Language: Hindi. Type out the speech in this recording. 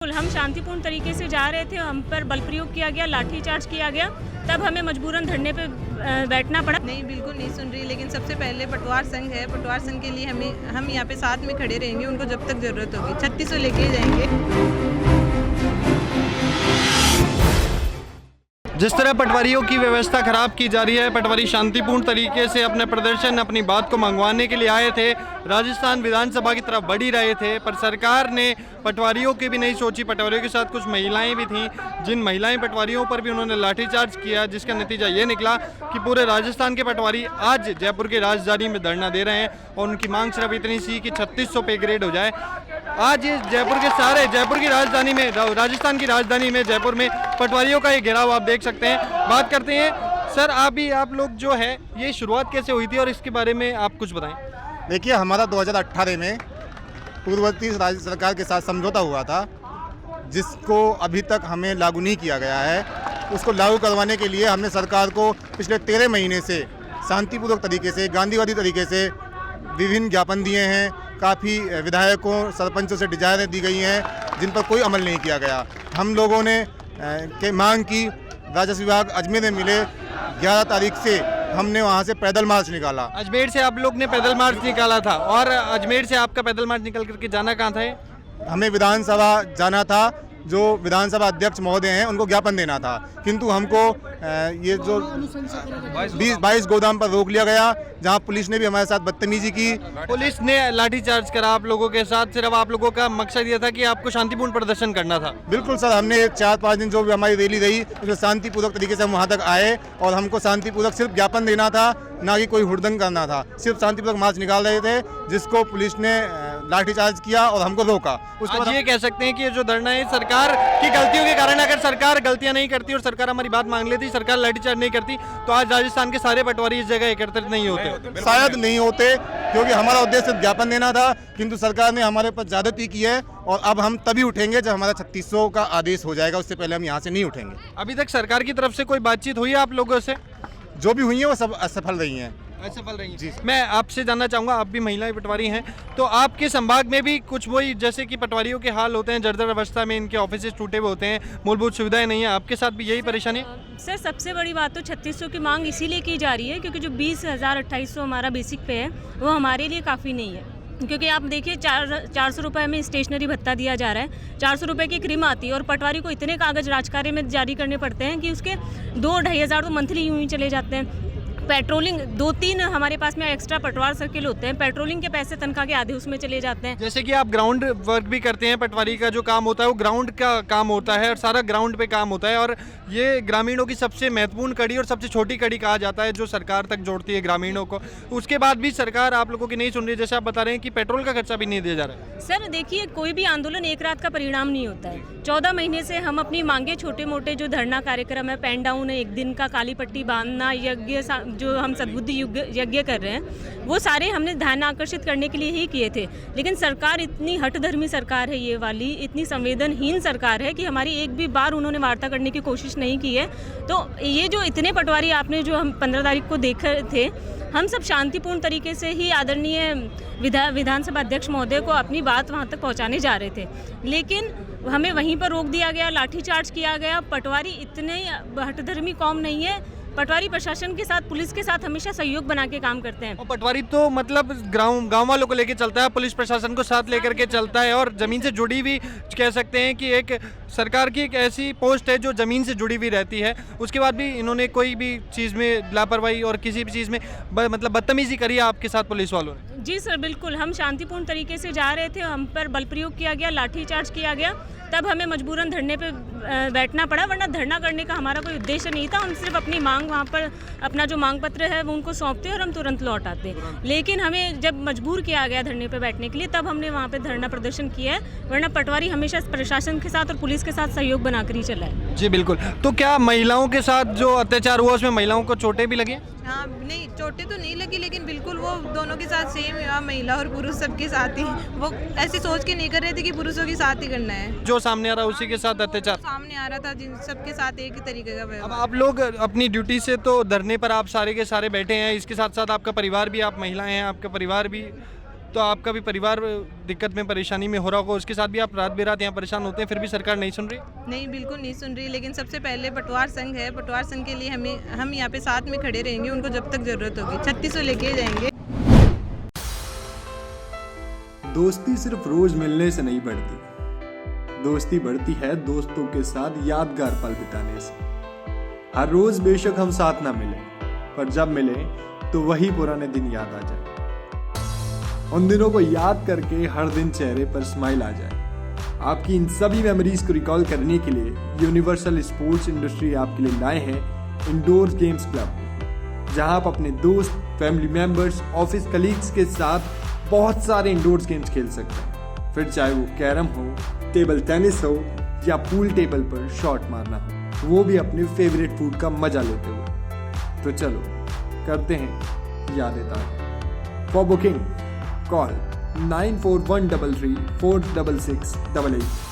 हम शांतिपूर्ण तरीके से जा रहे थे, हम पर बल प्रयोग किया गया, लाठीचार्ज किया गया, तब हमें मजबूरन धरने पे बैठना पड़ा। नहीं, बिल्कुल नहीं सुन रही, लेकिन सबसे पहले पटवार संघ है, पटवार संघ के लिए हम यहाँ पे साथ में खड़े रहेंगे, उनको जब तक ज़रूरत होगी 3600 लेके जाएंगे। जिस तरह पटवारियों की व्यवस्था खराब की जा रही है, पटवारी शांतिपूर्ण तरीके से अपने प्रदर्शन, अपनी बात को मंगवाने के लिए आए थे, राजस्थान विधानसभा की तरफ बढ़ ही रहे थे, पर सरकार ने पटवारियों की भी नहीं सोची। पटवारियों के साथ कुछ महिलाएं भी थीं, जिन महिलाएं पटवारियों पर भी उन्होंने लाठीचार्ज किया, जिसका नतीजा ये निकला कि पूरे राजस्थान के पटवारी आज जयपुर की राजधानी में धरना दे रहे हैं और उनकी मांग सिर्फ इतनी सी कि 3600 पे ग्रेड हो जाए। आज जयपुर की राजधानी में, राजस्थान की राजधानी में, जयपुर में पटवारियों का ये घेराव आप देख सकते हैं। बात करते हैं सर, आप लोग जो है, ये शुरुआत कैसे हुई थी और इसके बारे में आप कुछ बताएं। देखिए, हमारा 2018 में पूर्ववर्ती राज्य सरकार के साथ समझौता हुआ था, जिसको अभी तक हमें लागू नहीं किया गया है। उसको लागू करवाने के लिए हमने सरकार को पिछले 13 महीने से शांतिपूर्वक तरीके से, गांधीवादी तरीके से विभिन्न ज्ञापन दिए हैं। काफ़ी विधायकों, सरपंचों से डिजाइनें दी गई हैं, जिन पर कोई अमल नहीं किया गया। हम लोगों ने के मांग की, राजस्व विभाग अजमेर में मिले, 11 तारीख से हमने वहाँ से पैदल मार्च निकाला। अजमेर से आप लोग ने पैदल मार्च निकाला था, और अजमेर से आपका पैदल मार्च निकल करके जाना कहाँ था? हमें विधानसभा जाना था, जो विधानसभा अध्यक्ष महोदय हैं उनको ज्ञापन देना था, किंतु हमको ये जो 22 गोदाम पर रोक लिया गया, जहां पुलिस ने भी हमारे साथ बदतमीजी की। पुलिस ने लाठीचार्ज करा आप लोगों के साथ। सिर्फ आप लोगों का मकसद ये था कि आपको शांतिपूर्ण प्रदर्शन करना था? बिल्कुल सर, हमने 4-5 दिन जो भी हमारी रैली रही, उसमें शांतिपूर्वक तरीके से हम वहाँ तक आए और हमको शांतिपूर्वक सिर्फ ज्ञापन देना था, ना कि कोई हुड़दंग करना था। सिर्फ शांतिपूर्वक मार्च निकाल रहे थे, जिसको पुलिस ने लाठीचार्ज किया और हमको रोका। उसके बाद ये कह सकते हैं कि ये जो धरना है सरकार की गलतियों के कारण, अगर सरकार गलतियां नहीं करती और सरकार हमारी बात मांग लेती, सरकार लाठीचार्ज नहीं करती, तो आज राजस्थान के सारे पटवारी इस जगह एकत्रित नहीं होते। शायद नहीं होते, क्योंकि हमारा उद्देश्य ज्ञापन देना था, किंतु सरकार ने हमारे पर ज्यादती की है और अब हम तभी उठेंगे जब हमारा 3600 का आदेश हो जाएगा। उससे पहले हम यहाँ से नहीं उठेंगे। अभी तक सरकार की तरफ से कोई बातचीत हुई है आप लोगों से? जो भी हुई है वो सब असफल रही हैं। असफल रही जी। मैं आपसे जानना चाहूँगा, आप भी महिला पटवारी हैं, तो आपके संभाग में भी कुछ वही जैसे कि पटवारियों के हाल होते हैं, जर्जर अवस्था में इनके ऑफिस टूटे हुए होते हैं, मूलभूत सुविधाएं नहीं है, आपके साथ भी यही परेशानी? सर, सबसे बड़ी बात तो 3600 की मांग इसीलिए की जा रही है क्योंकि जो 20,2800 हमारा बेसिक पे है, वो हमारे लिए काफ़ी नहीं है। क्योंकि आप देखिए, 400 रुपये में स्टेशनरी भत्ता दिया जा रहा है, 400 रुपये की क्रीम आती है, और पटवारी को इतने कागज राजकार्य में जारी करने पड़ते हैं कि उसके 2-2.5 हज़ार तो मंथली यूँ ही चले जाते हैं। पेट्रोलिंग 2-3 हमारे पास में एक्स्ट्रा पटवार सर्किल होते हैं, पेट्रोलिंग के पैसे तनख्वाह के आधे उसमें चले जाते हैं। जैसे कि आप ग्राउंड वर्क भी करते हैं, पटवारी का जो काम होता है वो ग्राउंड का काम होता है और सारा ग्राउंड पे काम होता है, और ये ग्रामीणों की सबसे महत्वपूर्ण कड़ी और सबसे छोटी कड़ी कहा जाता है, जो सरकार तक जोड़ती है ग्रामीणों को। उसके बाद भी सरकार आप लोगों की नहीं सुन रही, जैसे आप बता रहे हैं कि पेट्रोल का खर्चा भी नहीं दिया जा रहा है। सर देखिए, कोई भी आंदोलन एक रात का परिणाम नहीं होता है। 14 महीने से हम अपनी मांगे, छोटे मोटे जो धरना कार्यक्रम है, पेन डाउन है, 1 दिन का काली पट्टी बांधना, यज्ञ जो हम सद्बुद्धि यज्ञ कर रहे हैं, वो सारे हमने ध्यान आकर्षित करने के लिए ही किए थे। लेकिन सरकार इतनी हठधर्मी सरकार है, ये वाली इतनी संवेदनहीन सरकार है कि हमारी एक भी बार उन्होंने वार्ता करने की कोशिश नहीं की है। तो ये जो इतने पटवारी आपने जो हम 15 तारीख को देखे थे, हम सब शांतिपूर्ण तरीके से ही आदरणीय विधानसभा अध्यक्ष महोदय को अपनी बात वहाँ तक पहुँचाने जा रहे थे, लेकिन हमें वहीं पर रोक दिया गया, लाठीचार्ज किया गया। पटवारी इतने हठधर्मी कौम नहीं है। पटवारी प्रशासन के साथ, पुलिस के साथ हमेशा सहयोग बना के काम करते हैं। और पटवारी तो मतलब गांव वालों को लेके चलता है, पुलिस प्रशासन को साथ लेकर के चलता है, और ज़मीन से जुड़ी हुई कह सकते हैं कि एक सरकार की एक ऐसी पोस्ट है जो ज़मीन से जुड़ी हुई रहती है। उसके बाद भी इन्होंने कोई भी चीज़ में लापरवाही और किसी भी चीज़ में मतलब बदतमीजी करी है आपके साथ पुलिस वालों ने? जी सर, बिल्कुल। हम शांतिपूर्ण तरीके से जा रहे थे, हम पर बल प्रयोग किया गया, लाठीचार्ज किया गया, तब हमें मजबूरन धरने पे बैठना पड़ा, वरना धरना करने का हमारा कोई उद्देश्य नहीं था। हम सिर्फ अपनी मांग, वहाँ पर अपना जो मांग पत्र है वो उनको सौंपते और हम तुरंत लौट आते। लेकिन हमें जब मजबूर किया गया धरने पे बैठने के लिए, तब हमने वहाँ पे धरना प्रदर्शन किया है, वरना पटवारी हमेशा प्रशासन के साथ और पुलिस के साथ सहयोग बनाकर ही चला है। जी बिल्कुल। तो क्या महिलाओं के साथ जो अत्याचार हुआ उसमें महिलाओं को चोटें भी लगी? हाँ, नहीं, चोटें तो नहीं लगी, लेकिन बिल्कुल वो दोनों के साथ सेम है, महिला और पुरुष सबके साथ ही। वो ऐसी सोच के नहीं कर रहे थे कि पुरुषों के साथ ही करना है। जो सामने आ रहा है उसी के साथ अत्याचार सामने आ रहा था, जिन सबके साथ एक ही तरीके का व्यवहार। अब आप लोग अपनी ड्यूटी से तो धरने पर आप सारे के सारे बैठे हैं, इसके साथ साथ आपका परिवार भी, आप महिलाएं हैं, आपका परिवार भी तो आपका भी परिवार दिक्कत में परेशानी में हो रहा होगा, उसके साथ भी आप रात बेरात यहाँ परेशान होते हैं, फिर भी सरकार नहीं सुन रही? नहीं, बिल्कुल नहीं सुन रही। लेकिन सबसे पहले पटवार संघ है, पटवार संघ के लिए हम यहाँ पे साथ में खड़े रहेंगे, उनको जब तक ज़रूरत होगी 3600 लेके जाएंगे। दोस्ती सिर्फ रोज मिलने से नहीं बढ़ती, दोस्ती बढ़ती है दोस्तों के साथ यादगार पल बिताने से। हर रोज बेशक हम साथ ना मिले, पर जब मिले तो वही पुराने दिन याद आ जाए। उन दिनों को याद करके हर दिन चेहरे पर स्माइल आ जाए। आपकी इन सभी मेमोरीज को रिकॉल करने के लिए यूनिवर्सल स्पोर्ट्स इंडस्ट्री आपके लिए लाए हैं इंडोर गेम्स क्लब, जहां आप अपने दोस्त, फैमिली मेंबर्स, ऑफिस कलीग्स के साथ बहुत सारे इंडोर गेम्स खेल सकते हैं। फिर चाहे वो कैरम हो, टेबल टेनिस हो या पूल टेबल पर शॉट मारना हो, वो भी अपने फेवरेट फूड का मजा लेते हुए। तो चलो करते हैं यादें ताज़ा। For booking call 9413346688।